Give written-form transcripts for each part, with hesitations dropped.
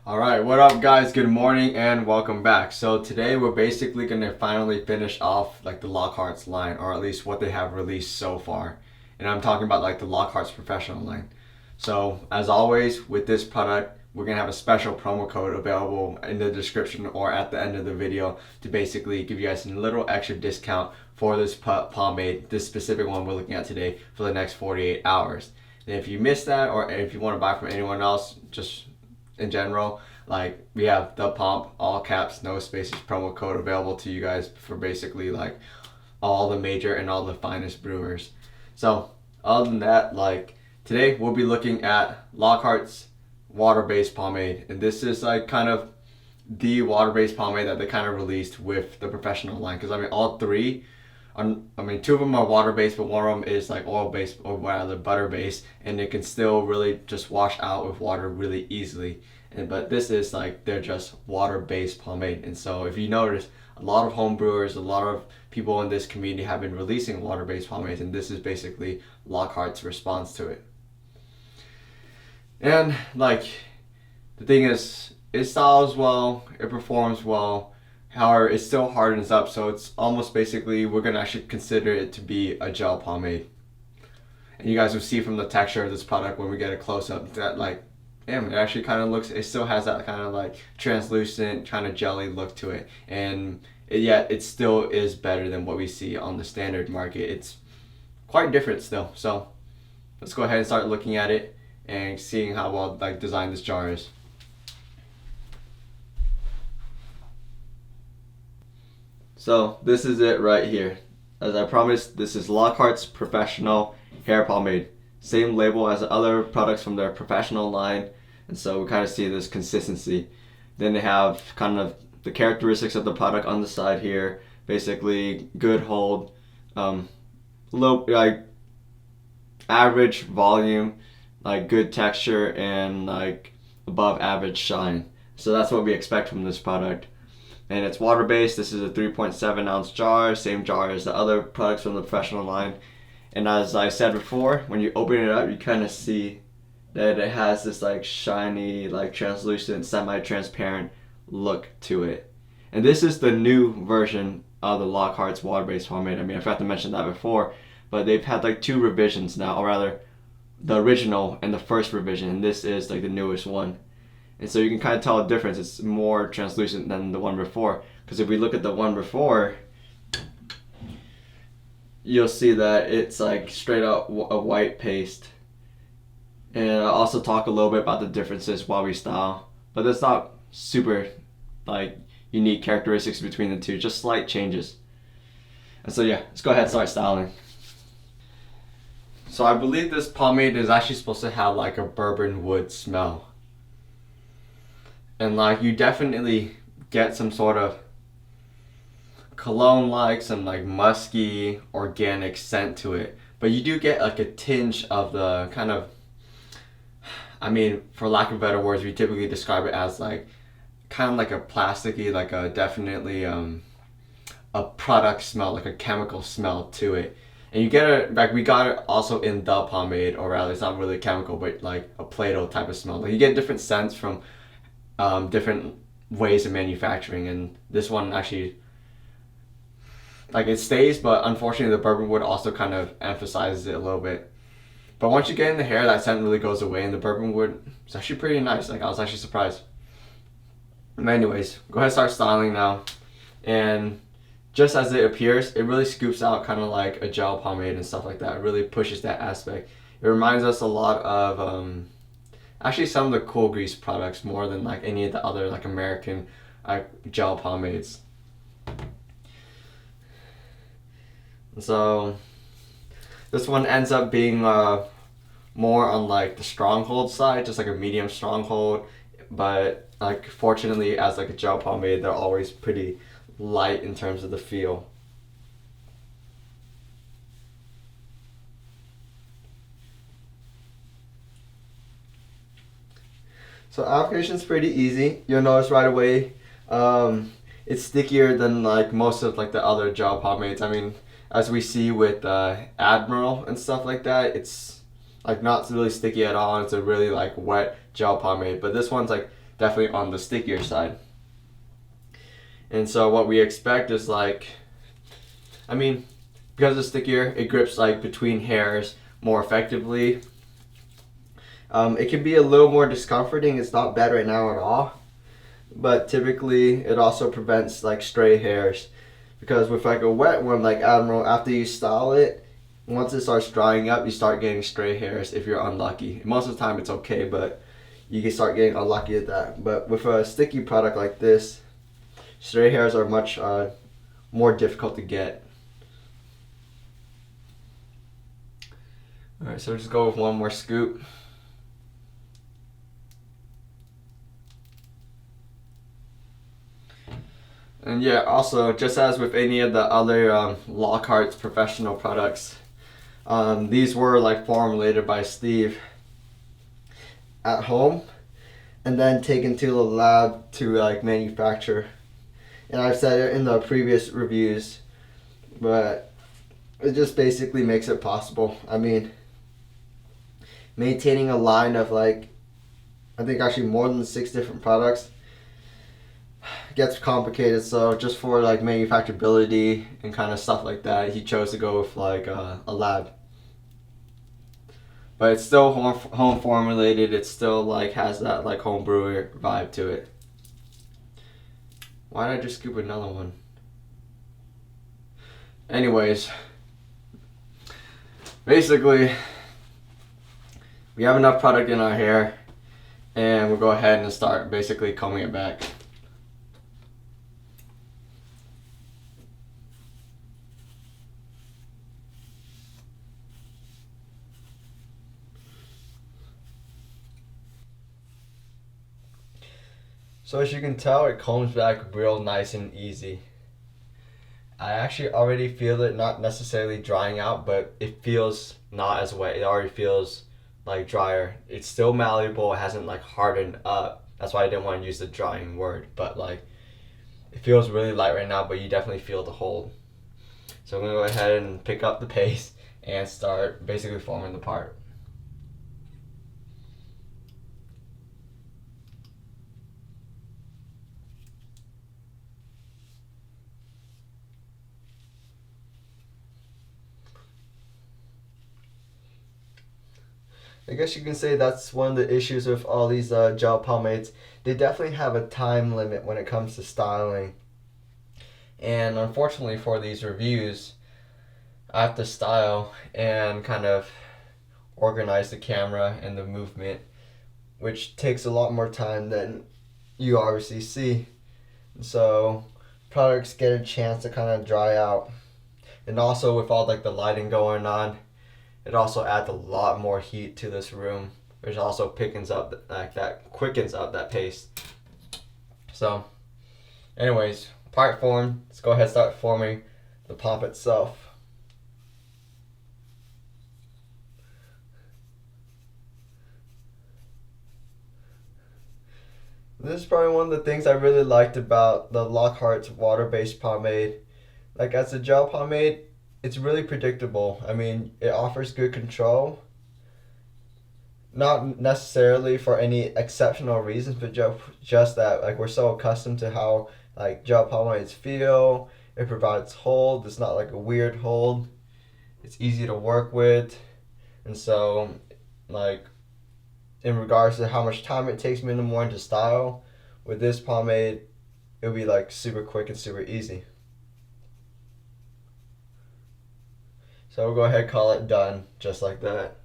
Alright, what up guys? Good morning and welcome back. So today we're basically going to finally finish off like the Lockhart's line, or at least what they have released so far. And I'm talking about like the Lockhart's professional line. So as always with this product, we're going to have a special promo code available in the description or at the end of the video to basically give you guys a little extra discount for this pomade, this specific one we're looking at today, for the next 48 hours. And if you missed that, or if you want to buy from anyone else, just in general, like we have the Pomp, all caps, no spaces promo code available to you guys for basically like all the major and all the finest brewers. So other than that, like today we'll be looking at Lockhart's water-based pomade, and this is like kind of the water-based pomade that they kind of released with the professional line, because I mean all three two of them are water-based, but one of them is like oil-based or rather butter-based, and it can still really just wash out with water really easily. But this is like they're just water-based pomade. And so if you notice, a lot of home brewers, a lot of people in this community have been releasing water-based pomades, and this is basically Lockhart's response to it. And like the thing is, it styles well, it performs well. However, it still hardens up, so it's almost basically, we're going to actually consider it to be a gel pomade. And you guys will see from the texture of this product when we get a close-up that like, damn, it actually kind of looks, it still has that kind of like translucent, kind of jelly look to it. And yet it still is better than what we see on the standard market. It's quite different still. So let's go ahead and start looking at it and seeing how well like designed this jar is. So this is it right here. As I promised, this is Lockhart's Professional Hair Pomade. Same label as the other products from their professional line, and so we kind of see this consistency. Then they have kind of the characteristics of the product on the side here. Basically, good hold, low, like average volume, like good texture, and like above average shine. So that's what we expect from this product. And it's water-based. This is a 3.7 ounce jar, same jar as the other products from the professional line. And as I said before, when you open it up, you kind of see that it has this like shiny, like translucent, semi-transparent look to it. And this is the new version of the Lockhart's water-based pomade. I mean, I forgot to mention that before, but they've had like two revisions now, or rather, the original and the first revision, and this is like the newest one. And so you can kind of tell a difference. It's more translucent than the one before. Because if we look at the one before, you'll see that it's like straight up a white paste. And I'll also talk a little bit about the differences while we style. But there's not super like unique characteristics between the two, just slight changes. And so yeah, let's go ahead and start styling. So I believe this pomade is actually supposed to have like a bourbon wood smell. And like you definitely get some sort of cologne, like some like musky organic scent to it, but you do get like a tinge of the kind of, I mean, for lack of better words, we typically describe it as like kind of like a plasticky, like a definitely a product smell, like a chemical smell to it. And you get it, like we got it also in the pomade, or rather it's not really chemical, but like a Play-Doh type of smell. Like you get different scents from different ways of manufacturing, and this one actually, like, it stays, but unfortunately the bourbon wood also kind of emphasizes it a little bit. But once you get in the hair, that scent really goes away, and the bourbon wood is actually pretty nice. Like, I was actually surprised. But anyways, go ahead and start styling now. And just as it appears, it really scoops out kind of like a gel pomade and stuff like that. It really pushes that aspect. It reminds us a lot of actually some of the Cool Grease products, more than like any of the other like American gel pomades. So this one ends up being more on like the stronghold side, just like a medium stronghold, but like fortunately as like a gel pomade, they're always pretty light in terms of the feel. So application is pretty easy. You'll notice right away it's stickier than like most of like the other gel pomades. I mean, as we see with Admiral and stuff like that, it's like not really sticky at all. It's a really like wet gel pomade, but this one's like definitely on the stickier side. And so what we expect is like, I mean, because it's stickier, it grips like between hairs more effectively. It can be a little more discomforting. It's not bad right now at all, but typically it also prevents like stray hairs, because with like a wet one like Admiral, after you style it, once it starts drying up, you start getting stray hairs if you're unlucky. Most of the time it's okay, but you can start getting unlucky at that. But with a sticky product like this, stray hairs are much more difficult to get. Alright, so just go with one more scoop. And yeah, also, just as with any of the other Lockhart's professional products, these were like formulated by Steve at home and then taken to the lab to like manufacture. And I've said it in the previous reviews, but it just basically makes it possible. I mean, maintaining a line of like, I think actually more than 6 different products gets complicated. So just for like manufacturability and kind of stuff like that, he chose to go with like a lab. But it's still home formulated. It still like has that like home brewer vibe to it. Why did I just scoop another one? Anyways, basically, we have enough product in our hair, and we'll go ahead and start basically combing it back. So as you can tell, it combs back real nice and easy. I actually already feel it not necessarily drying out, but it feels not as wet. It already feels like drier. It's still malleable. It hasn't like hardened up. That's why I didn't want to use the drying word, but like it feels really light right now, but you definitely feel the hold. So I'm gonna go ahead and pick up the paste and start basically forming the part. I guess you can say that's one of the issues with all these gel pomades. They definitely have a time limit when it comes to styling. And unfortunately for these reviews, I have to style and kind of organize the camera and the movement, which takes a lot more time than you obviously see. So products get a chance to kind of dry out. And also with all like the lighting going on, it also adds a lot more heat to this room, which also quickens up that paste. So, anyways, part formed. Let's go ahead and start forming the pomp itself. This is probably one of the things I really liked about the Lockhart's water-based pomade. Like as a gel pomade, it's really predictable. I mean, it offers good control. Not necessarily for any exceptional reasons, but just that like we're so accustomed to how like gel pomades feel. It provides hold. It's not like a weird hold. It's easy to work with. And so like in regards to how much time it takes me in the morning to style, with this pomade, it'll be like super quick and super easy. So we'll go ahead and call it done, just like that.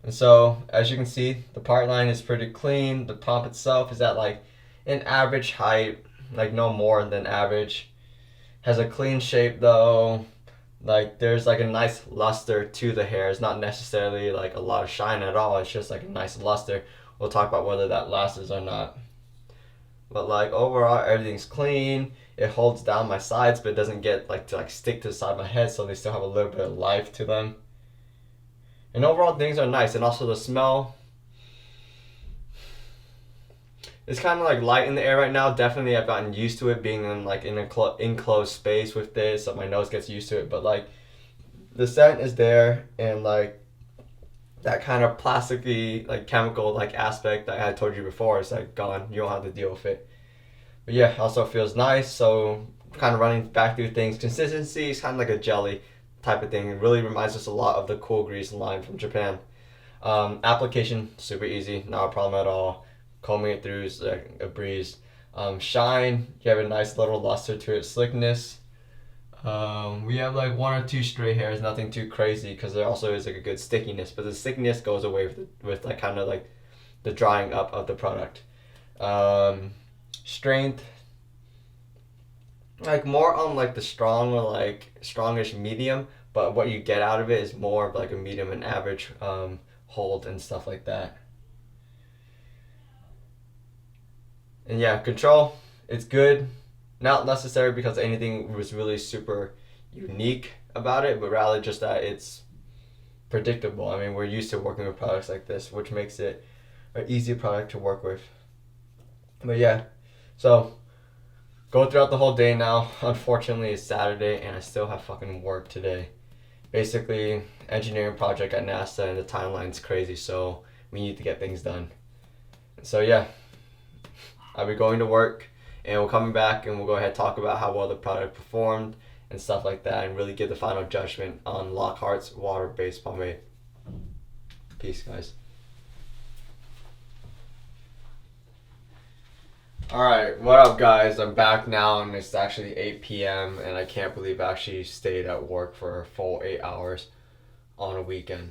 And so, as you can see, the part line is pretty clean. The pomp itself is at like an average height, like no more than average. Has a clean shape though. Like there's like a nice luster to the hair. It's not necessarily like a lot of shine at all. It's just like a nice luster. We'll talk about whether that lasts or not. But like overall, everything's clean. It holds down my sides, but it doesn't get like to like stick to the side of my head, so they still have a little bit of life to them. And overall, things are nice, and also the smell. It's kind of like light in the air right now. Definitely, I've gotten used to it being in like in an enclosed space with this, so my nose gets used to it. But like, the scent is there, and like, that kind of plasticky, like chemical like aspect that I told you before is like gone. You don't have to deal with it. But yeah, also feels nice. So kind of running back through things. Consistency is kind of like a jelly type of thing. It really reminds us a lot of the Cool Grease line from Japan. Application super easy, not a problem at all. Combing it through is like a breeze. Shine, you have a nice little luster to it. Slickness, we have like one or two stray hairs, nothing too crazy because there also is like a good stickiness, but the stickiness goes away with like kind of like the drying up of the product. Strength, like more on like the strong or like strongish medium, but what you get out of it is more of like a medium and average hold and stuff like that. And yeah, control, it's good. Not necessary because anything was really super unique about it, but rather just that it's predictable. I mean, we're used to working with products like this, which makes it an easy product to work with. But yeah, so go throughout the whole day now. Unfortunately, it's Saturday and I still have fucking work today. Basically, engineering project at NASA and the timeline's crazy, so we need to get things done. So yeah, I'll be going to work and we're coming back and we'll go ahead and talk about how well the product performed and stuff like that and really give the final judgment on Lockhart's water-based pomade. Peace, guys. Alright, what up guys? I'm back now and it's actually 8 p.m. and I can't believe I actually stayed at work for a full 8 hours on a weekend.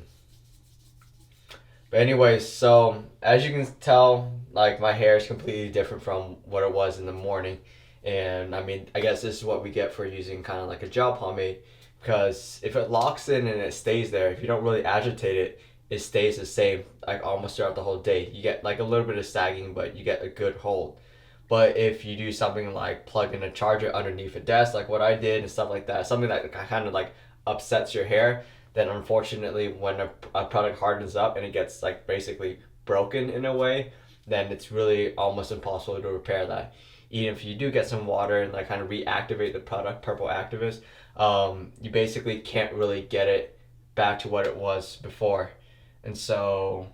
But anyways, so as you can tell, like my hair is completely different from what it was in the morning. And I mean, I guess this is what we get for using kind of like a gel pomade, because if it locks in and it stays there, if you don't really agitate it, it stays the same like almost throughout the whole day. You get like a little bit of sagging, but you get a good hold. But if you do something like plug in a charger underneath a desk, like what I did and stuff like that, something that kind of like upsets your hair, then unfortunately when a product hardens up and it gets like basically broken in a way, then it's really almost impossible to repair that. Even if you do get some water and like kind of reactivate the product, purple activist, you basically can't really get it back to what it was before. And so,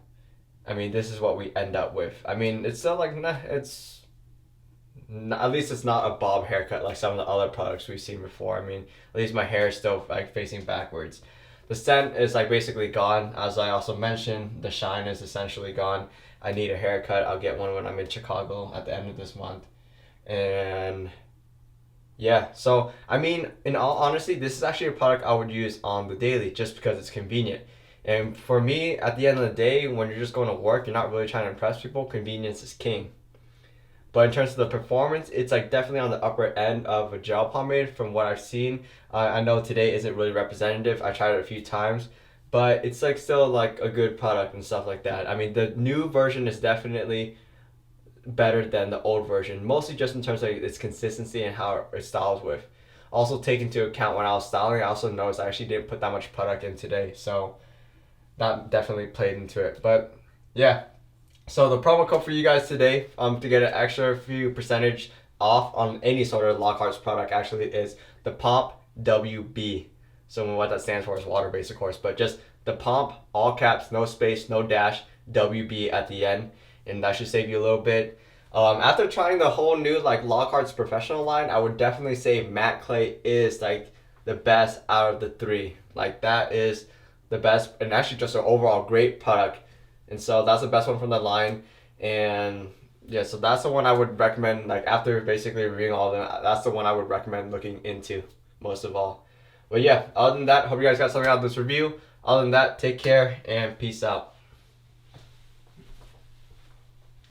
I mean, this is what we end up with. I mean, it's still like, at least it's not a bob haircut like some of the other products we've seen before. I mean, at least my hair is still like facing backwards. The scent is like basically gone. As I also mentioned, the shine is essentially gone. I need a haircut. I'll get one when I'm in Chicago at the end of this month. And yeah, so I mean, in all honesty, this is actually a product I would use on the daily just because it's convenient. And for me, at the end of the day, when you're just going to work, you're not really trying to impress people, convenience is king. But in terms of the performance, it's like definitely on the upper end of a gel pomade from what I've seen. I know today isn't really representative. I tried it a few times, but it's like still like a good product and stuff like that. I mean, the new version is definitely better than the old version, mostly just in terms of its consistency and how it styles with. Also take into account when I was styling, I also noticed I actually didn't put that much product in today, so that definitely played into it. But yeah. So the promo code for you guys today, to get an extra few percentage off on any sort of Lockhart's product actually is the Pomp WB. So what that stands for is water based, of course, but just the Pomp, all caps, no space, no dash, WB at the end, and that should save you a little bit. After trying the whole new like Lockhart's professional line, I would definitely say matte clay is like the best out of the three. Like that is the best, and actually just an overall great product. And so that's the best one from the line. And yeah, so that's the one I would recommend, like after basically reviewing all of them, that's the one I would recommend looking into most of all. But yeah, other than that, hope you guys got something out of this review. Other than that, take care and peace out.